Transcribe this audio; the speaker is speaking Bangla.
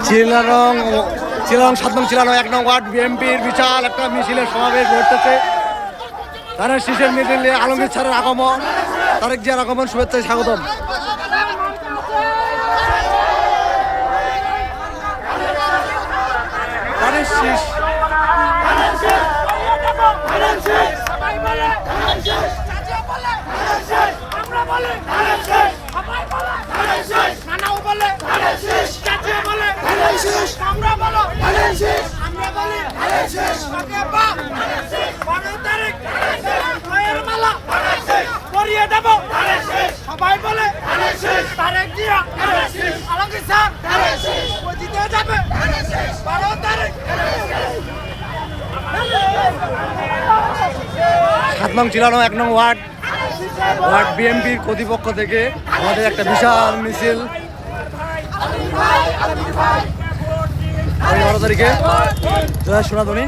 চিলারং 7 নং চিলারং 1 নং ওয়ার্ড বিএনপির বিশাল একটা মিছিলের সমাবেশ ঘটতেছে। তারা শীষের মিছিলে আলমগীর স্যারের আগমন, তারেক জিয়ার আগমন, শুভেচ্ছা স্বাগতম। সবাই বলে তারেক জিয়া আলমগীর স্যার জিতে যাবে 12 তারিখ। 7 নং চিলারং 1 নং ওয়ার্ড বিএনপির কর্তৃপক্ষ থেকে আমাদের একটা বিশাল মিছিল 12 তারিখে সোনাধনী।